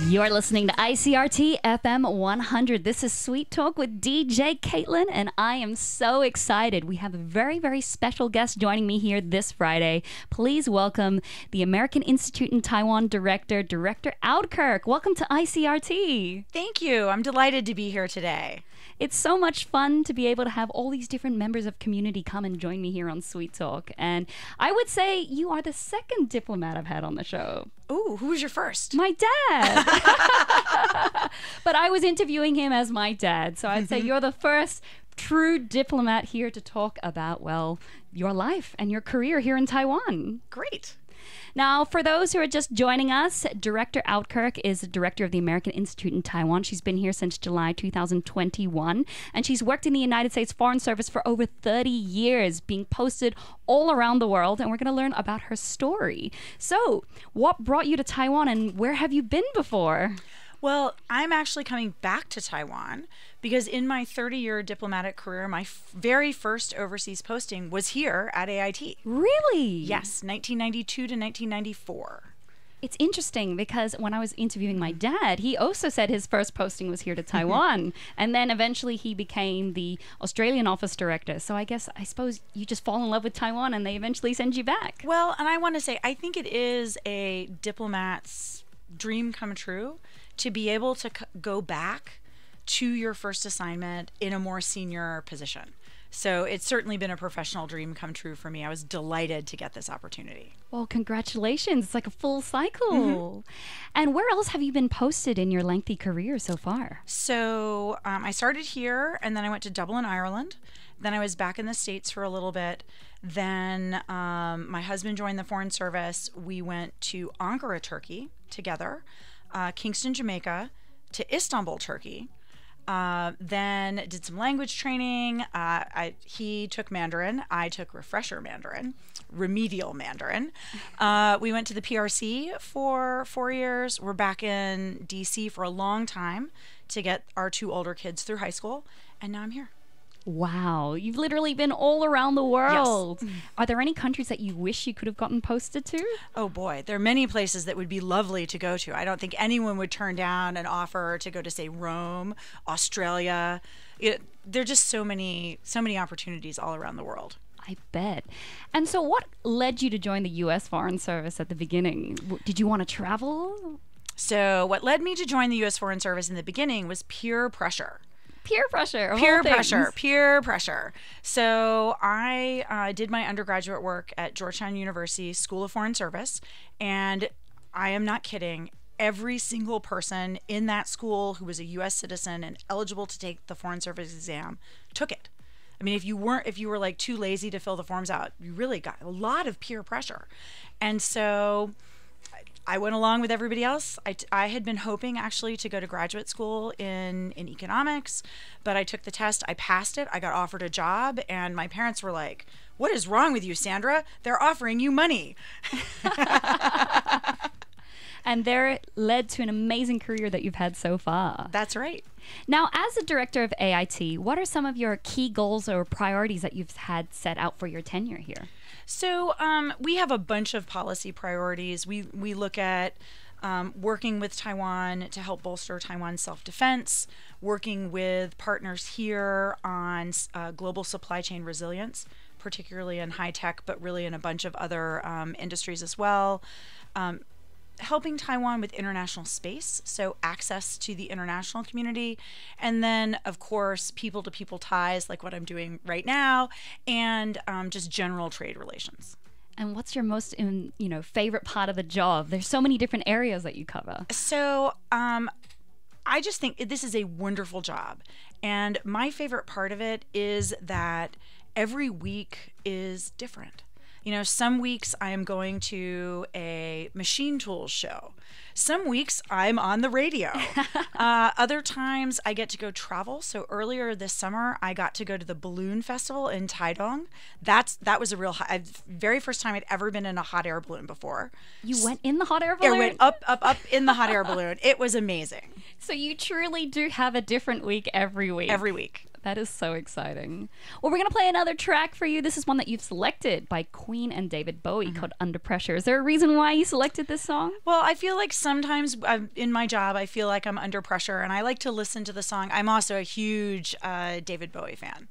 You're listening to ICRT FM 100. This is Sweet Talk with DJ Caitlin, and I am so excited. We have a very, very special guest joining me here this Friday. Please welcome the American Institute in Taiwan Director Oudkirk. Welcome to ICRT. Thank you. I'm delighted to be here today. It's so much fun to be able to have all these different members of community come and join me here on Sweet Talk. And I would say you are the second diplomat I've had on the show. Ooh, who was your first? My dad. But I was interviewing him as my dad. So I'd say you're the first true diplomat here to talk about, well, your life and your career here in Taiwan. Great. Now, for those who are just joining us, Director Oudkirk is the director of the American Institute in Taiwan. She's been here since July 2021, and she's worked in the United States Foreign Service for over 30 years, being posted all around the world, and we're going to learn about her story. So, what brought you to Taiwan, and where have you been before? Well, I'm actually coming back to Taiwan because in my 30-year diplomatic career, my very first overseas posting was here at AIT. Really? Yes, 1992 to 1994. It's interesting because when I was interviewing my dad, he also said his first posting was here to Taiwan. And then eventually he became the Australian office director. So I suppose you just fall in love with Taiwan and they eventually send you back. Well, and I want to say, I think it is a diplomat's dream come true to be able to go back to your first assignment in a more senior position. So it's certainly been a professional dream come true for me. I was delighted to get this opportunity. Well, congratulations. It's like a full cycle. And where else have you been posted in your lengthy career so far? So I started here, and then I went to Dublin, Ireland. Then I was back in the States for a little bit. Then my husband joined the Foreign Service. We went to Ankara, Turkey together, Kingston, Jamaica, to Istanbul, Turkey. Then did some language training. He took Mandarin. I took refresher Mandarin, remedial Mandarin. We went to the PRC for 4 years. We're back in DC for a long time to get our two older kids through high school. And now I'm here. Wow, you've literally been all around the world. Yes. Are there any countries that you wish you could have gotten posted to? Oh boy, there are many places that would be lovely to go to. I don't think anyone would turn down an offer to go to, say, Rome, Australia. There are just so many opportunities all around the world. I bet. And so what led you to join the U.S. Foreign Service at the beginning? Did you want to travel? So what led me to join the U.S. Foreign Service in the beginning was peer pressure. Peer pressure. Peer pressure. So I did my undergraduate work at Georgetown University School of Foreign Service, and I am not kidding. Every single person in that school who was a U.S. citizen and eligible to take the Foreign Service exam took it. I mean, if you were like too lazy to fill the forms out, you really got a lot of peer pressure. And so I went along with everybody else. I had been hoping actually to go to graduate school in economics, but I took the test. I passed it. I got offered a job, and my parents were like, "What is wrong with you, Sandra? They're offering you money." And there led to an amazing career that you've had so far. That's right. Now, as the director of AIT, what are some of your key goals or priorities that you've had set out for your tenure here? So we have a bunch of policy priorities. We look at working with Taiwan to help bolster Taiwan's self-defense, working with partners here on global supply chain resilience, particularly in high tech, but really in a bunch of other industries as well. Helping Taiwan with international space, so access to the international community, and then, of course, people-to-people ties, like what I'm doing right now, and just general trade relations. And what's your most, favorite part of the job? There's so many different areas that you cover. So I just think this is a wonderful job, and my favorite part of it is that every week is different. You know, some weeks I am going to a machine tools show. Some weeks I'm on the radio. Other times I get to go travel. So earlier this summer, I got to go to the balloon festival in Taidong. That was a real very first time I'd ever been in a hot air balloon before. You went in the hot air balloon? I went up in the hot air balloon. It was amazing. So you truly do have a different week every week. Every week. That is so exciting. Well, we're going to play another track for you. This is one that you've selected by Queen and David Bowie called Under Pressure. Is there a reason why you selected this song? Well, I feel feel like sometimes in my job, I feel like I'm under pressure, and I like to listen to the song. I'm also a huge David Bowie fan.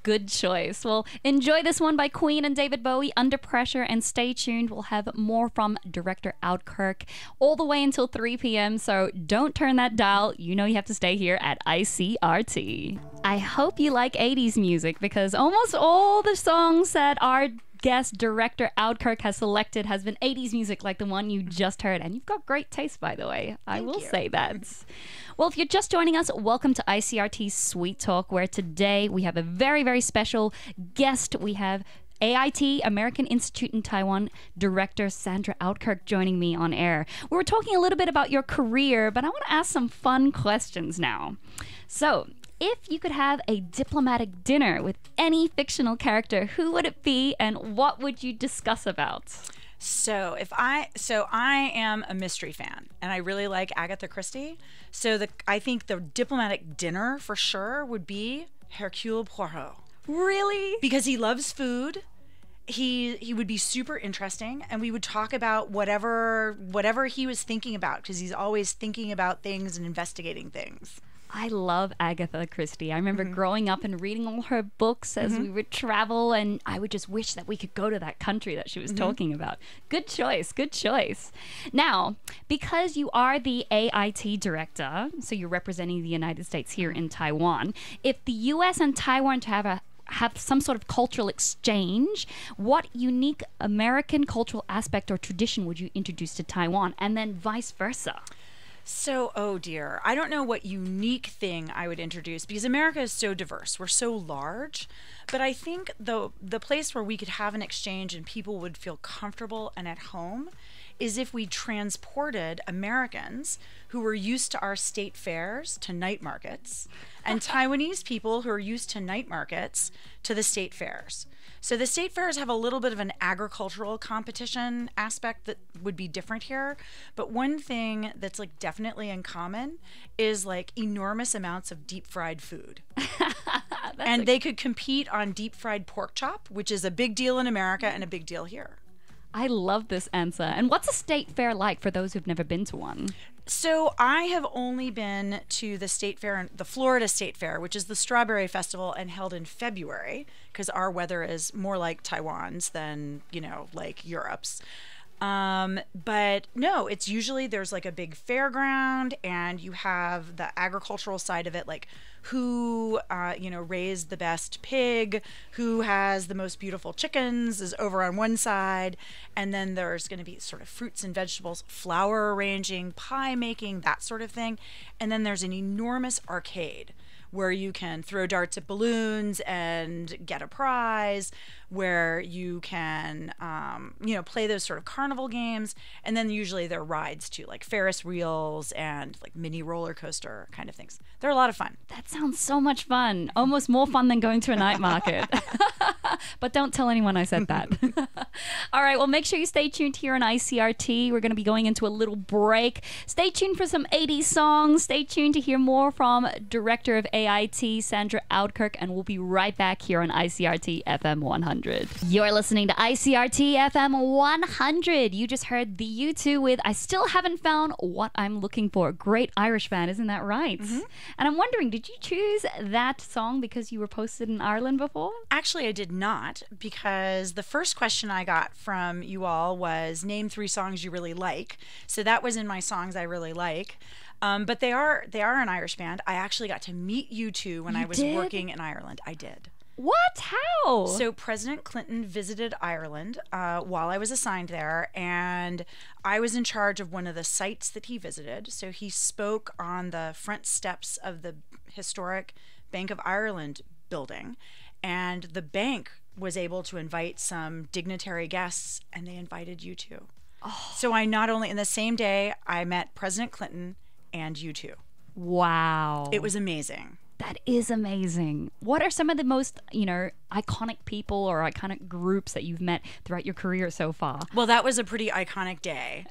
Good choice. Well, enjoy this one by Queen and David Bowie, Under Pressure, and stay tuned. We'll have more from director Oudkirk all the way until 3 p.m., so don't turn that dial. You know you have to stay here at ICRT. I hope you like 80s music, because almost all the songs that our guest director Oudkirk has selected has been 80s music like the one you just heard, and you've got great taste, by the way. I will say that. Well, if you're just joining us, welcome to ICRT's Sweet Talk, where today we have a very, very special guest. We have AIT, American Institute in Taiwan, director Sandra Oudkirk joining me on air. We were talking a little bit about your career, but I want to ask some fun questions now. So, if you could have a diplomatic dinner with any fictional character, who would it be and what would you discuss about? So I am a mystery fan, and I really like Agatha Christie. So I think the diplomatic dinner for sure would be Hercule Poirot. Really? Because he loves food. He would be super interesting, and we would talk about whatever he was thinking about, because he's always thinking about things and investigating things. I love Agatha Christie. I remember growing up and reading all her books as we would travel, and I would just wish that we could go to that country that she was talking about. Good choice, good choice. Now, because you are the AIT director, so you're representing the United States here in Taiwan, if the US and Taiwan have some sort of cultural exchange, what unique American cultural aspect or tradition would you introduce to Taiwan, and then vice versa? So, oh dear, I don't know what unique thing I would introduce, because America is so diverse. We're so large. But I think the place where we could have an exchange and people would feel comfortable and at home is if we transported Americans who were used to our state fairs to night markets, and Taiwanese people who are used to night markets to the state fairs. So the state fairs have a little bit of an agricultural competition aspect that would be different here. But one thing that's like definitely in common is like enormous amounts of deep fried food. And they could compete on deep fried pork chop, which is a big deal in America and a big deal here. I love this answer. And what's a state fair like for those who've never been to one? So I have only been to the state fair, the Florida State Fair, which is the Strawberry Festival and held in February, because our weather is more like Taiwan's than, like Europe's. But no, it's usually there's like a big fairground, and you have the agricultural side of it, like who, raised the best pig, who has the most beautiful chickens is over on one side. And then there's going to be sort of fruits and vegetables, flower arranging, pie making, that sort of thing. And then there's an enormous arcade where you can throw darts at balloons and get a prize, where you can, play those sort of carnival games. And then usually there are rides too, like Ferris wheels and like mini roller coaster kind of things. They're a lot of fun. That sounds so much fun. Almost more fun than going to a night market. But don't tell anyone I said that. All right, well, make sure you stay tuned here on ICRT. We're going to be going into a little break. Stay tuned for some 80s songs. Stay tuned to hear more from director of AIT, Sandra Oudkirk, and we'll be right back here on ICRT FM 100. You're listening to ICRT FM 100. You just heard the U2 with I Still Haven't Found What I'm Looking For. Great Irish band, isn't that right? And I'm wondering, did you choose that song because you were posted in Ireland before? Actually, I did not, because the first question I got from you all was name 3 songs you really like. So that was in my songs I really like. But they are an Irish band. I actually got to meet U2 when I was working in Ireland. I did. What? How? So President Clinton visited Ireland while I was assigned there, and I was in charge of one of the sites that he visited. So he spoke on the front steps of the historic Bank of Ireland building, and the bank was able to invite some dignitary guests, and they invited U2. Oh. So I not only, in the same day, I met President Clinton and U2. Wow. It was amazing. That is amazing. What are some of the most, iconic people or iconic groups that you've met throughout your career so far? Well, that was a pretty iconic day.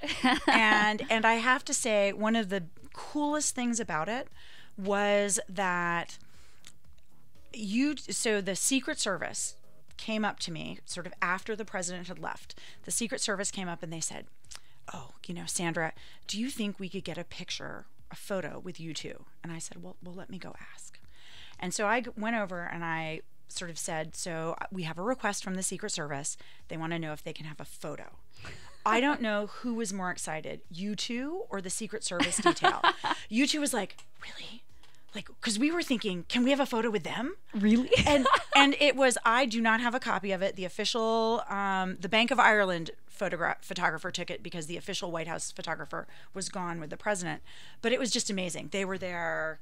and I have to say, one of the coolest things about it was that so the Secret Service came up to me sort of after the president had left. The Secret Service came up and they said, oh, Sandra, do you think we could get a photo with you two? And I said, well, let me go ask. And so I went over and I sort of said, so we have a request from the Secret Service. They want to know if they can have a photo. I don't know who was more excited, you two or the Secret Service detail. You two was like, really? Like, because we were thinking, can we have a photo with them? Really? And it was, I do not have a copy of it. The official, the Bank of Ireland photographer took it because the official White House photographer was gone with the president. But it was just amazing. They were there,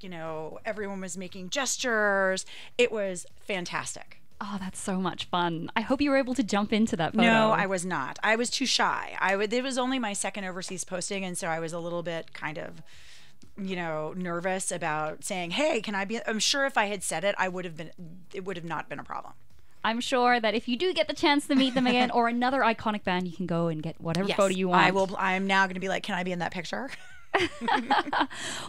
everyone was making gestures. It was fantastic. Oh, that's so much fun. I hope you were able to jump into that photo. No, I was not. I was too shy. It was only my second overseas posting, and so I was a little bit kind of, nervous about saying, hey, can I be? I'm sure if I had said it, it would have not been a problem. I'm sure that if you do get the chance to meet them again or another iconic band, you can go and get whatever photo you want. I'm now going to be like, can I be in that picture?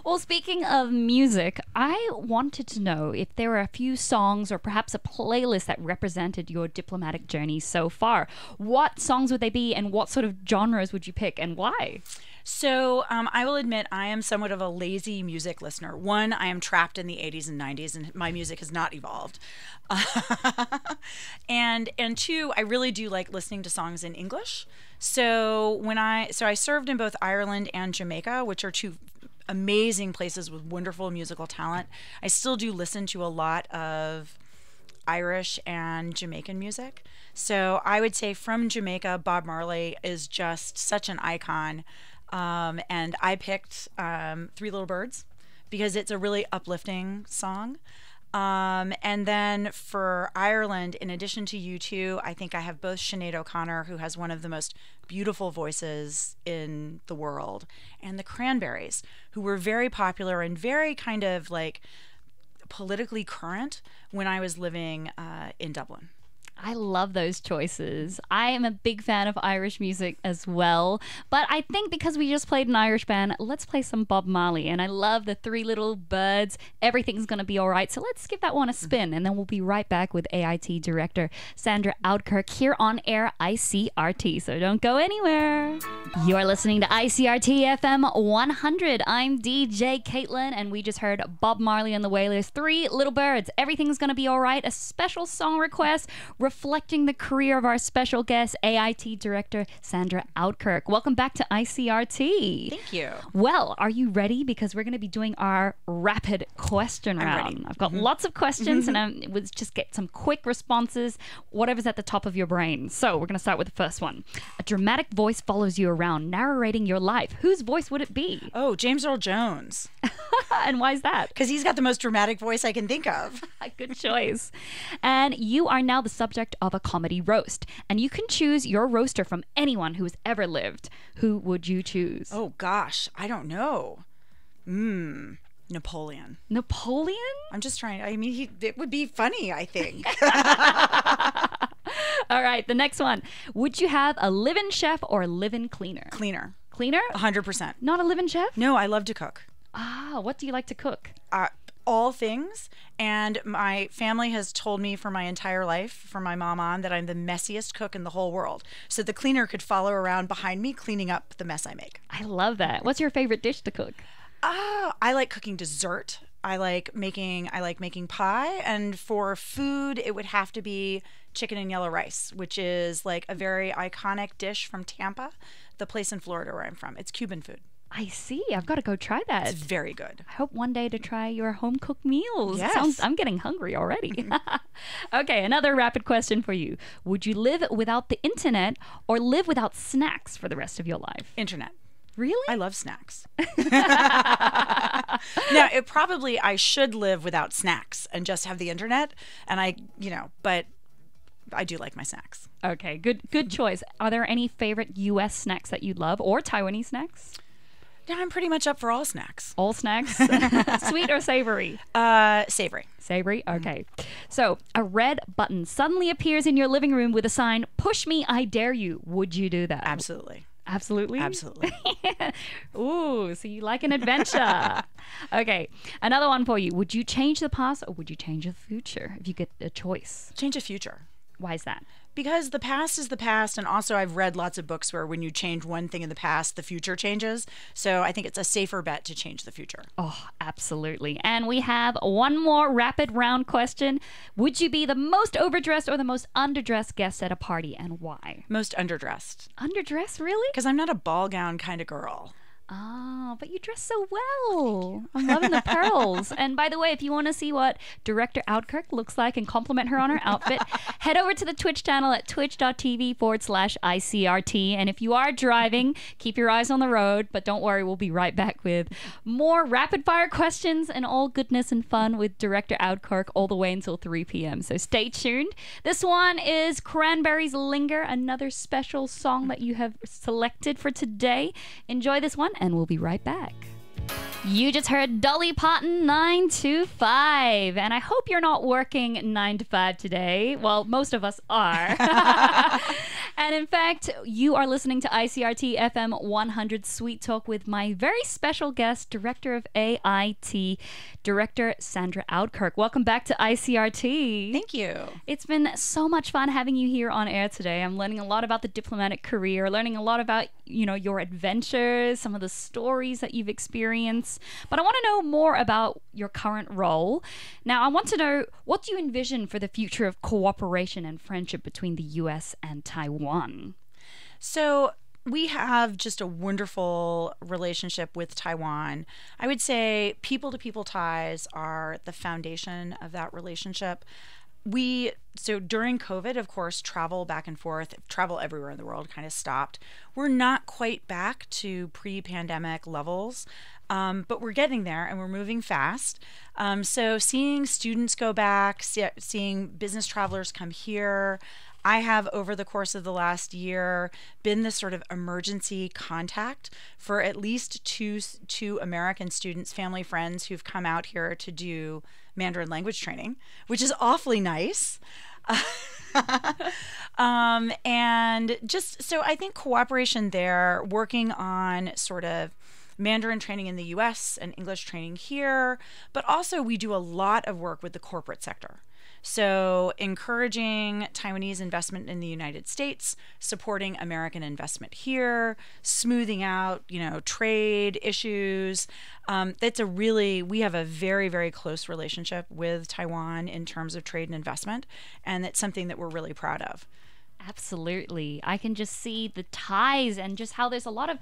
Well, speaking of music, I wanted to know if there were a few songs or perhaps a playlist that represented your diplomatic journey so far. What songs would they be and what sort of genres would you pick and why? So I will admit I am somewhat of a lazy music listener. One, I am trapped in the 80s and 90s and my music has not evolved. And two, I really do like listening to songs in English. So I served in both Ireland and Jamaica, which are two amazing places with wonderful musical talent. I still do listen to a lot of Irish and Jamaican music. So I would say from Jamaica, Bob Marley is just such an icon. And I picked Three Little Birds because it's a really uplifting song. And then for Ireland, in addition to U2, I think I have both Sinead O'Connor, who has one of the most beautiful voices in the world, and the Cranberries, who were very popular and very kind of like politically current when I was living in Dublin. I love those choices. I am a big fan of Irish music as well. But I think because we just played an Irish band, let's play some Bob Marley. And I love the Three Little Birds. Everything's going to be all right. So let's give that one a spin. And then we'll be right back with AIT Director Sandra Oudkirk here on air ICRT. So don't go anywhere. You're listening to ICRT FM 100. I'm DJ Caitlin, and we just heard Bob Marley and the Wailers, Three Little Birds. Everything's going to be all right. A special song request reflecting the career of our special guest, AIT Director Sandra Oudkirk. Welcome back to ICRT. Thank you. Well, are you ready? Because we're going to be doing our rapid question round. Ready. I've got lots of questions, and we'll just get some quick responses, whatever's at the top of your brain. So we're going to start with the first one. A dramatic voice follows you around, narrating your life. Whose voice would it be? Oh, James Earl Jones. And why is that? Because he's got the most dramatic voice I can think of. Good choice. And you are now the subject of a comedy roast, and you can choose your roaster from anyone who's ever lived. Who would you choose? Oh gosh, I don't know. Napoleon. Napoleon? I'm just trying. I mean, it would be funny, I think. All right, the next one. Would you have a live-in chef or a live-in cleaner? Cleaner. Cleaner? 100%. Not a live-in chef? No, I love to cook. Ah, what do you like to cook? All things, and my family has told me for my entire life, from my mom on, that I'm the messiest cook in the whole world. So the cleaner could follow around behind me cleaning up the mess I make. I love that. What's your favorite dish to cook? I like cooking dessert. I like making pie, and for food it would have to be chicken and yellow rice, which is like a very iconic dish from Tampa, the place in Florida where I'm from. It's Cuban food. I see. I've got to go try that. It's very good. I hope one day to try your home-cooked meals. Yes. I'm getting hungry already. Okay, another rapid question for you. Would you live without the internet or live without snacks for the rest of your life? Internet. Really? I love snacks. Now, I should live without snacks and just have the internet, and but I do like my snacks. Okay, good choice. Are there any favorite U.S. snacks that you love, or Taiwanese snacks? Yeah, I'm pretty much up for all snacks. All snacks? Sweet or savory? Savory. Savory? Okay. So, a red button suddenly appears in your living room with a sign, "Push me, I dare you." Would you do that? Absolutely. Absolutely? Absolutely. Ooh, so you like an adventure. Okay, another one for you. Would you change the past or would you change the future if you get a choice? Change the future. Why is that? Because the past is the past, and also I've read lots of books where when you change one thing in the past, the future changes. So I think it's a safer bet to change the future. Oh, absolutely. And we have one more rapid round question. Would you be the most overdressed or the most underdressed guest at a party, and why? Most underdressed. Underdressed, really? Because I'm not a ball gown kind of girl. Oh, but you dress so well. I'm loving the pearls. And by the way, if you want to see what Director Oudkirk looks like and compliment her on her outfit, head over to the Twitch channel at twitch.tv/ICRT. And if you are driving, keep your eyes on the road. But don't worry, we'll be right back with more rapid fire questions and all goodness and fun with Director Oudkirk all the way until 3 p.m. So stay tuned. This one is Cranberries Linger, another special song that you have selected for today. Enjoy this one, and we'll be right back. You just heard Dolly Parton 9 to 5, and I hope you're not working 9 to 5 today. Well, most of us are. And in fact, you are listening to ICRT FM 100 Sweet Talk with my very special guest, Director of AIT, Director Sandra Oudkirk. Welcome back to ICRT. Thank you. It's been so much fun having you here on air today. I'm learning a lot about the diplomatic career, learning a lot about, your adventures, some of the stories that you've experienced. But I want to know more about your current role. Now, I want to know, what do you envision for the future of cooperation and friendship between the U.S. and Taiwan? So we have just a wonderful relationship with Taiwan. I would say people-to-people ties are the foundation of that relationship. So during COVID, of course, travel back and forth, travel everywhere in the world kind of stopped. We're not quite back to pre-pandemic levels, but we're getting there and we're moving fast. So seeing students go back, seeing business travelers come here. I have, over the course of the last year, been this sort of emergency contact for at least two American students, family friends who've come out here to do Mandarin language training, which is awfully nice. And just so I think cooperation there, working on sort of Mandarin training in the US and English training here, but also we do a lot of work with the corporate sector. So encouraging Taiwanese investment in the United States, supporting American investment here, smoothing out, trade issues. We have a very, very close relationship with Taiwan in terms of trade and investment, and it's something that we're really proud of. Absolutely. I can just see the ties and just how there's a lot of,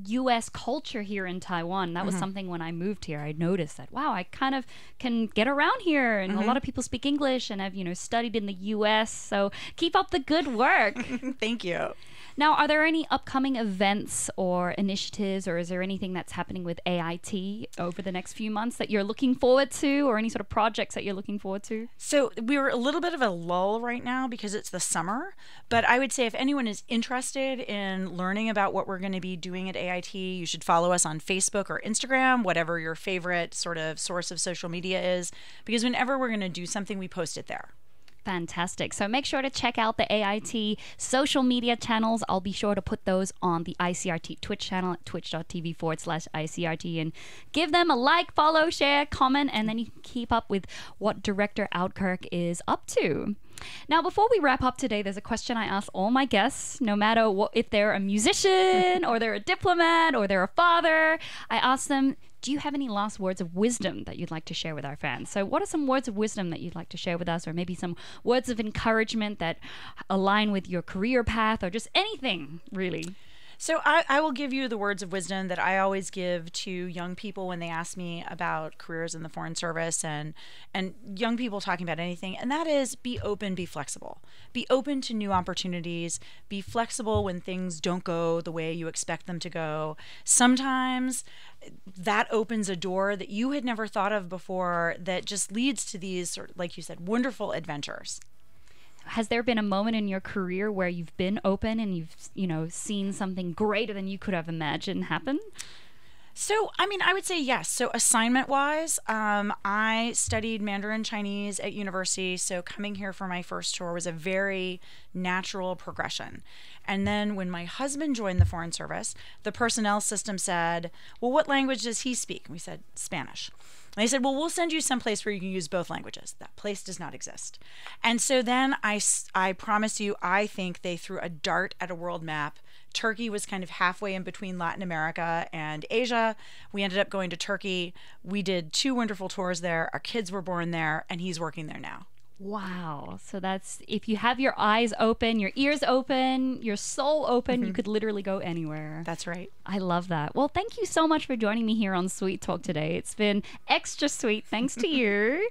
U.S. culture here in Taiwan. That was something when I moved here, I noticed that, wow, I kind of can get around here. And a lot of people speak English and have, studied in the U.S. So keep up the good work. Thank you. Now, are there any upcoming events or initiatives, or is there anything that's happening with AIT over the next few months that you're looking forward to, or any sort of projects that you're looking forward to? So we're a little bit of a lull right now because it's the summer, but I would say if anyone is interested in learning about what we're going to be doing at AIT, you should follow us on Facebook or Instagram, whatever your favorite sort of source of social media is, because whenever we're going to do something, we post it there. Fantastic. So make sure to check out the AIT social media channels. I'll be sure to put those on the ICRT Twitch channel at twitch.tv/ICRT, and give them a like, follow, share, comment, and then you can keep up with what Director Oudkirk is up to. Now, before we wrap up today, there's a question I ask all my guests, no matter if they're a musician or they're a diplomat or they're a father. I ask them, do you have any last words of wisdom that you'd like to share with our fans? So what are some words of wisdom that you'd like to share with us, or maybe some words of encouragement that align with your career path, or just anything, really? So I will give you the words of wisdom that I always give to young people when they ask me about careers in the Foreign Service, and young people talking about anything, and that is, be open, be flexible. Be open to new opportunities, be flexible when things don't go the way you expect them to go. Sometimes that opens a door that you had never thought of before that just leads to these, sort of, like you said, wonderful adventures. Has there been a moment in your career where you've been open and you've, seen something greater than you could have imagined happen? So, I mean, I would say yes. So, assignment-wise, I studied Mandarin Chinese at university. So, coming here for my first tour was a very natural progression. And then when my husband joined the Foreign Service, the personnel system said, well, what language does he speak? And we said, Spanish. And they said, well, we'll send you someplace where you can use both languages. That place does not exist. And so then I promise you, I think they threw a dart at a world map. Turkey was kind of halfway in between Latin America and Asia. We ended up going to Turkey. We did 2 wonderful tours there. Our kids were born there, and he's working there now. Wow. So that's, if you have your eyes open, your ears open, your soul open, you could literally go anywhere. That's right. I love that. Well, thank you so much for joining me here on Sweet Talk today. It's been extra sweet thanks to you.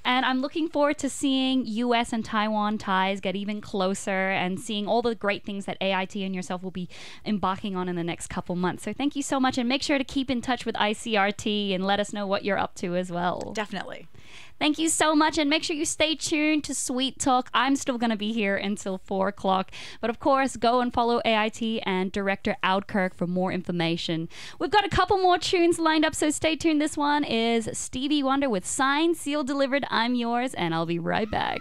And I'm looking forward to seeing U.S. and Taiwan ties get even closer and seeing all the great things that AIT and yourself will be embarking on in the next couple months. So thank you so much. And make sure to keep in touch with ICRT and let us know what you're up to as well. Definitely. Thank you so much, and make sure you stay tuned to Sweet Talk. I'm still going to be here until 4 o'clock. But of course, go and follow AIT and Director Oudkirk for more information. We've got a couple more tunes lined up, so stay tuned. This one is Stevie Wonder with Signed, Sealed, Delivered, I'm Yours, and I'll be right back.